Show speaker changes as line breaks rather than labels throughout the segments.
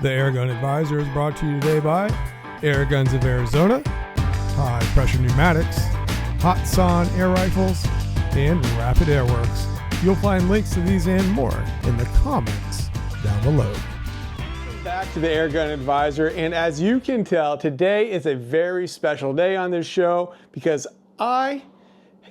The Air Gun Advisor is brought to you today by Air Guns of Arizona, High Pressure Pneumatics, Hot Son Air Rifles, and Rapid Airworks. You'll find links to these and more in the comments down below. Back to the Air Gun Advisor, and as you can tell, today is a very special day on this show because I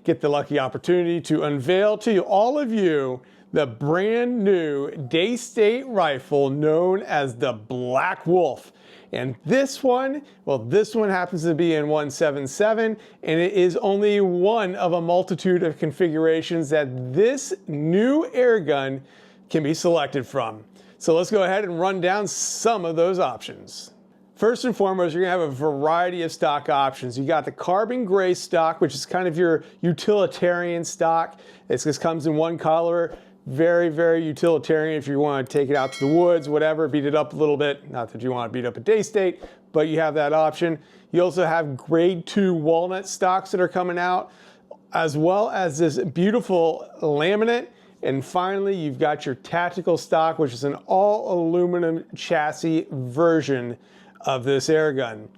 get the lucky opportunity to unveil to all of you the brand new Daystate rifle known as the Black Wolf. And this one, well, this one happens to be in 177, and it is only one of a multitude of configurations that this new air gun can be selected from. So let's go ahead and run down some of those options. First and foremost, you're gonna have a variety of stock options. You got the carbon gray stock, which is kind of your utilitarian stock. It just comes in one color. Very, very utilitarian if you want to take it out to the woods, whatever, beat it up a little bit. Not that you want to beat up a Daystate, but you have that option. You also have grade 2 walnut stocks that are coming out, as well as this beautiful laminate. And finally, you've got your tactical stock, which is an all aluminum chassis version of this air gun.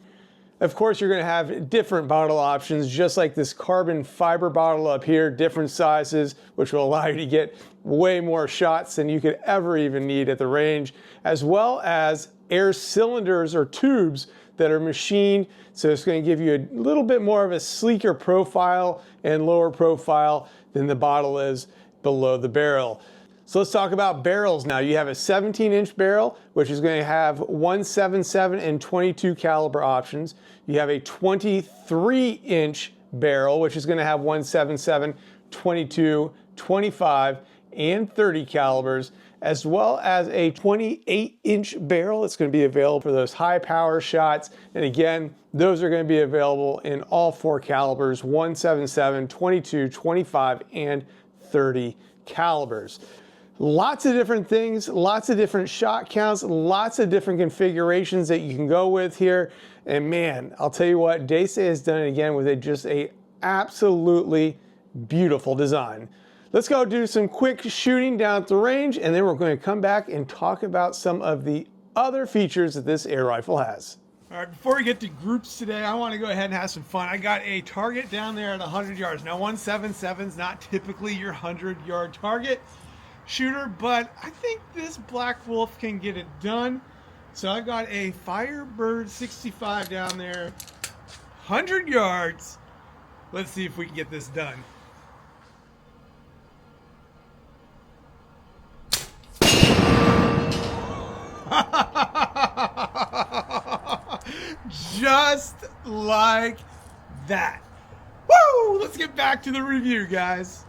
Of course, you're going to have different bottle options, just like this carbon fiber bottle up here, different sizes, which will allow you to get way more shots than you could ever even need at the range, as well as air cylinders or tubes that are machined. So it's going to give you a little bit more of a sleeker profile and lower profile than the bottle is below the barrel. So let's talk about barrels now. You have a 17-inch barrel, which is going to have 177 and 22 caliber options. You have a 23-inch barrel, which is going to have 177, 22, 25, and 30 calibers, as well as a 28-inch barrel. It's going to be available for those high power shots. And again, those are going to be available in all 4 calibers, 177, 22, 25, and 30 calibers. Lots of different things, lots of different shot counts, lots of different configurations that you can go with here. And man, I'll tell you what, Daystate has done it again with just a absolutely beautiful design. Let's go do some quick shooting down at the range, and then we're going to come back and talk about some of the other features that this air rifle has.
All right, before we get to groups today, I want to go ahead and have some fun. I got a target down there at 100 yards. Now, 177 is not typically your 100-yard target shooter, but I think this Black Wolf can get it done. So I got a Firebird 65 down there, 100 yards. Let's see if we can get this done. Just like that. Woo! Let's get back to the review, guys.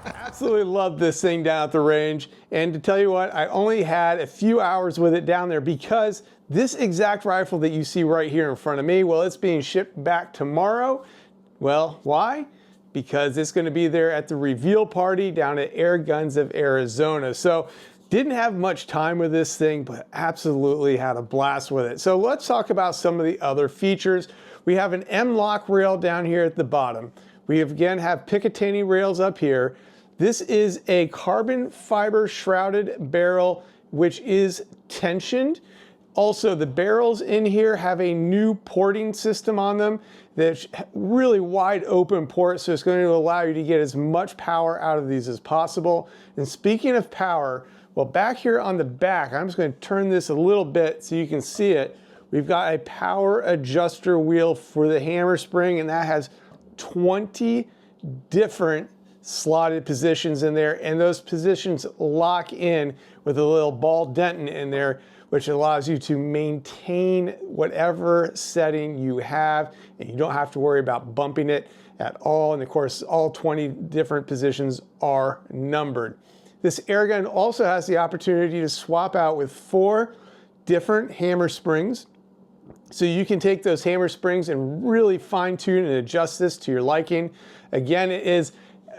Absolutely love this thing down at the range. And to tell you what, I only had a few hours with it down there because this exact rifle that you see right here in front of me, well, it's being shipped back tomorrow. Well, why? Because it's going to be there at the reveal party down at Air Guns of Arizona. So didn't have much time with this thing, but absolutely had a blast with it. So let's talk about some of the other features. We have an M-LOK rail down here at the bottom. We again have Picatinny rails up here. This is a carbon fiber shrouded barrel, which is tensioned. Also, the barrels in here have a new porting system on them that's really wide open port, so it's going to allow you to get as much power out of these as possible. And speaking of power, well, back here on the back, I'm just going to turn this a little bit so you can see it. We've got a power adjuster wheel for the hammer spring, and that has 20 different slotted positions in there, and those positions lock in with a little ball denton in there, which allows you to maintain whatever setting you have, and you don't have to worry about bumping it at all. And of course, all 20 different positions are numbered. This air gun also has the opportunity to swap out with 4 different hammer springs. So you can take those hammer springs and really fine tune and adjust this to your liking. Again, it is,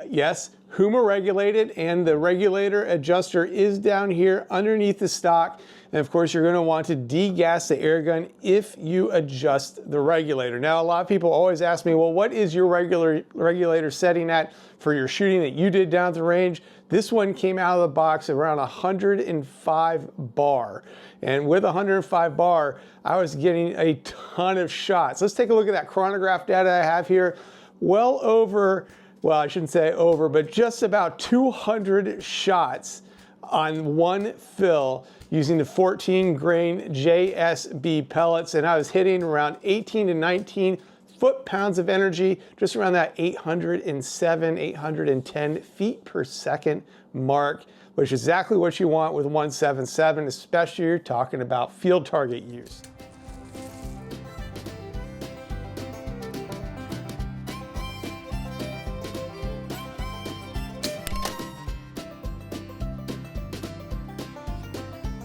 yes,
Huma regulated, and the regulator adjuster is down here underneath the stock. And of course, you're going to want to degas the air gun if you adjust the regulator. Now, a lot of people always ask me, well, what is your regulator setting at for your shooting that you did down at the range? This one came out of the box around 105 bar. And with 105 bar, I was getting a ton of shots. Let's take a look at that chronograph data I have here. Well over, well, I shouldn't say over, but just about 200 shots on one fill using the 14 grain JSB pellets. And I was hitting around 18 to 19 foot-pounds of energy, just around that 807, 810 feet per second mark, which is exactly what you want with 177, especially if you're talking about field target use.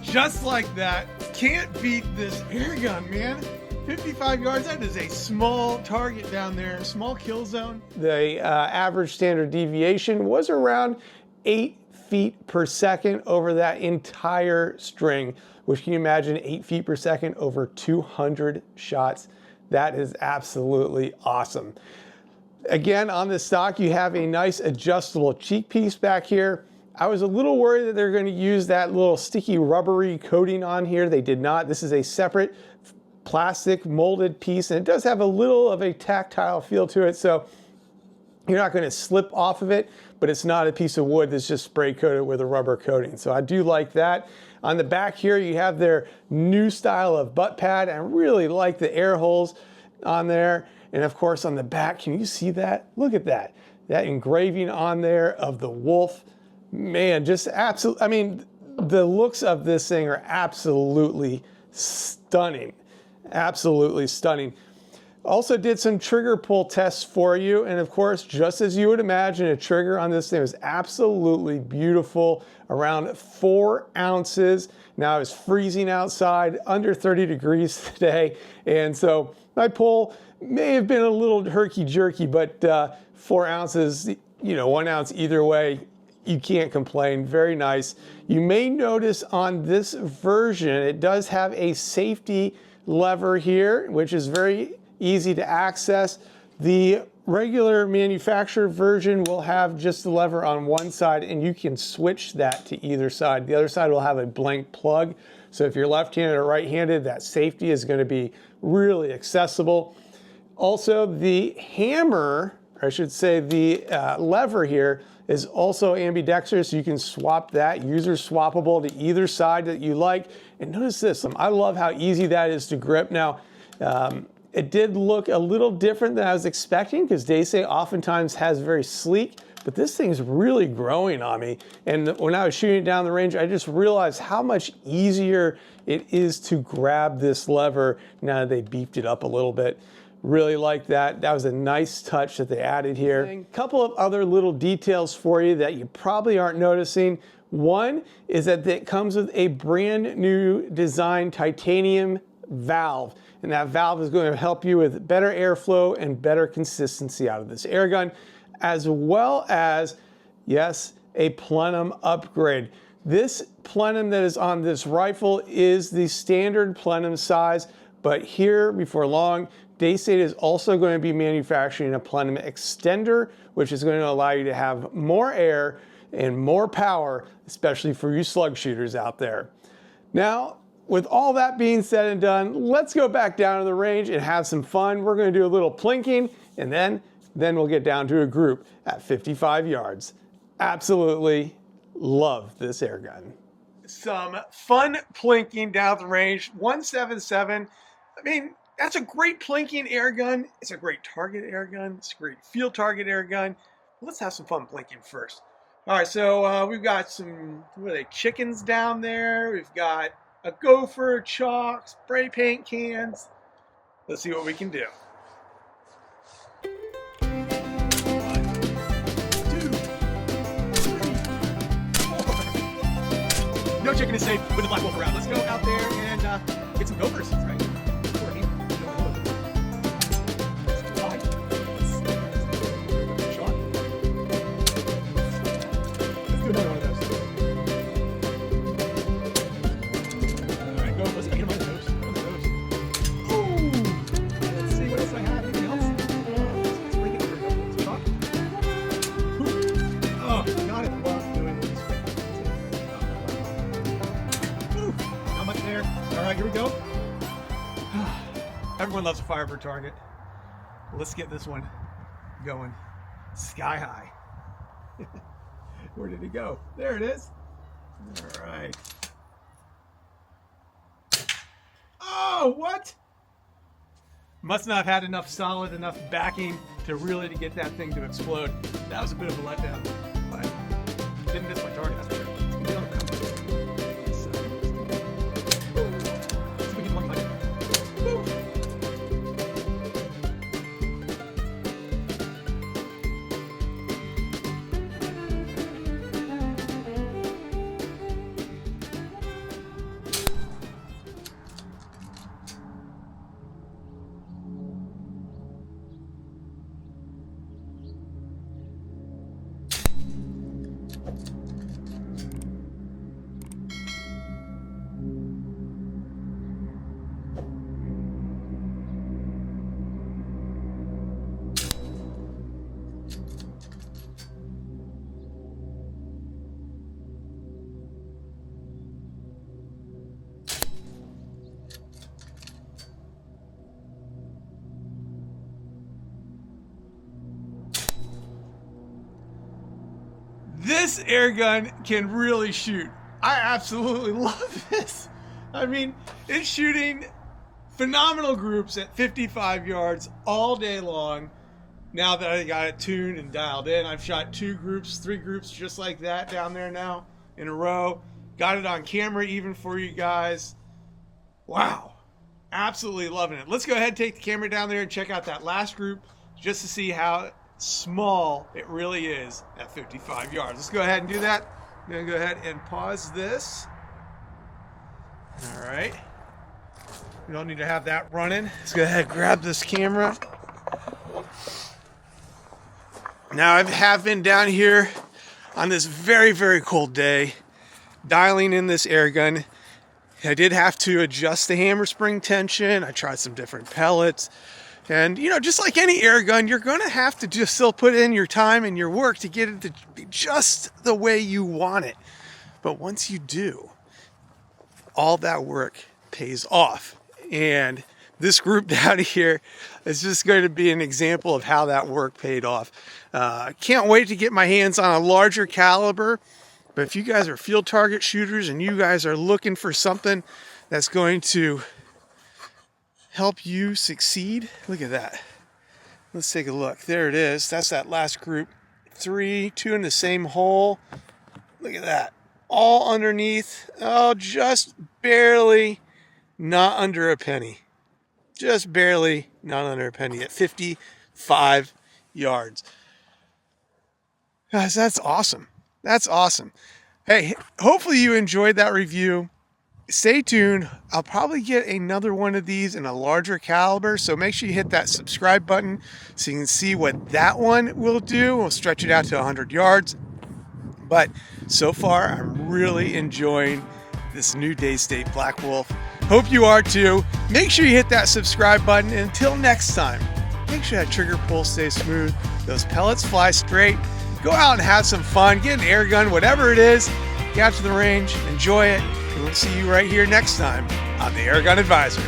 Just like that. Can't beat this air gun, man. 55 yards, that is a small target down there, small kill zone.
The average standard deviation was around 8 feet per second over that entire string, which can you imagine 8 feet per second over 200 shots. That is absolutely awesome. Again, on this stock, you have a nice adjustable cheek piece back here. I was a little worried that they're going to use that little sticky rubbery coating on here. They did not. This is a separate plastic molded piece, and it does have a little of a tactile feel to it, so you're not going to slip off of it, but it's not a piece of wood that's just spray coated with a rubber coating. So I do like that. On the back here, you have their new style of butt pad. I really like the air holes on there. And of course, on the back, can you see that? Look at that. That engraving on there of the wolf. Man, just absolutely, I mean, the looks of this thing are absolutely stunning. Absolutely stunning. Also did some trigger pull tests for you, and of course, just as you would imagine, a trigger on this thing was absolutely beautiful, around 4 ounces. Now it's freezing outside, under 30 degrees today, and so my pull may have been a little herky-jerky, but 4 ounces, you know, 1 ounce either way, you can't complain. Very nice. You may notice on this version, it does have a safety lever here, which is very easy to access. The regular manufacturer version will have just the lever on one side, and you can switch that to either side. The other side will have a blank plug. So if you're left-handed or right-handed, that safety is going to be really accessible. Also, the hammer, or I should say the lever here, is also ambidextrous. You can swap that, user swappable to either side that you like. And notice this, I love how easy that is to grip. Now, it did look a little different than I was expecting, because Daystate oftentimes has very sleek, but this thing's really growing on me. And when I was shooting it down the range, I just realized how much easier it is to grab this lever now that they beefed it up a little bit. Really like that. That was a nice touch that they added here. A couple of other little details for you that you probably aren't noticing. One is that it comes with a brand new design titanium valve, and that valve is going to help you with better airflow and better consistency out of this air gun, as well as, yes, a plenum upgrade. This plenum that is on this rifle is the standard plenum size, but here before long, Daystate is also going to be manufacturing a plenum extender, which is going to allow you to have more air and more power, especially for you slug shooters out there. Now, with all that being said and done, let's go back down to the range and have some fun. We're going to do a little plinking, and then we'll get down to a group at 55 yards. Absolutely love this air gun.
Some fun plinking down the range. 177. I mean, that's a great plinking air gun. It's a great target air gun. It's a great field target air gun. Let's have some fun plinking first. All right, so we've got some, what are they, chickens down there. We've got a gopher, chalk, spray paint cans. Let's see what we can do. 1, 2, 3, 4. No chicken is safe with the black wolf around. Let's go out there and get some gophers, right? there. All right, here we go. Everyone loves a Firebird target. Let's get this one going sky high. Where did it go? There it is. All right. Oh, what? Must not have had enough solid, enough backing to really get that thing to explode. That was a bit of a letdown, but didn't miss my target. That's for sure. This air gun can really shoot. I absolutely love this. I mean, it's shooting phenomenal groups at 55 yards all day long. Now that I got it tuned and dialed in, I've shot 2 groups, 3 groups just like that down there now in a row. Got it on camera even for you guys. Wow. Absolutely loving it. Let's go ahead and take the camera down there and check out that last group just to see how small it really is at 55 yards. Let's go ahead and do that. I'm going to go ahead and pause this. All right. We don't need to have that running. Let's go ahead and grab this camera. Now I have been down here on this very, very cold day, dialing in this air gun. I did have to adjust the hammer spring tension. I tried some different pellets. And, you know, just like any air gun, you're going to have to just still put in your time and your work to get it to be just the way you want it. But once you do, all that work pays off. And this group down here is just going to be an example of how that work paid off. Can't wait to get my hands on a larger caliber. But if you guys are field target shooters and you guys are looking for something that's going to help you succeed, look at that. Let's take a look. There it is. That's that last group. 3, 2 in the same hole. Look at that. All underneath. Oh, just barely not under a penny. Just barely not under a penny at 55 yards. Guys, that's awesome. That's awesome. Hey, hopefully you enjoyed that review. Stay tuned. I'll probably get another one of these in a larger caliber, so make sure you hit that subscribe button so you can see what that one will do. We'll stretch it out to 100 yards. But so far, I'm really enjoying this new Daystate BLACKWOLF. Hope you are too. Make sure you hit that subscribe button. And until next time, make sure that trigger pull stays smooth, those pellets fly straight. Go out and have some fun. Get an air gun, whatever it is. Get out to the range, enjoy it. And we'll see you right here next time on the Air Gun Advisor.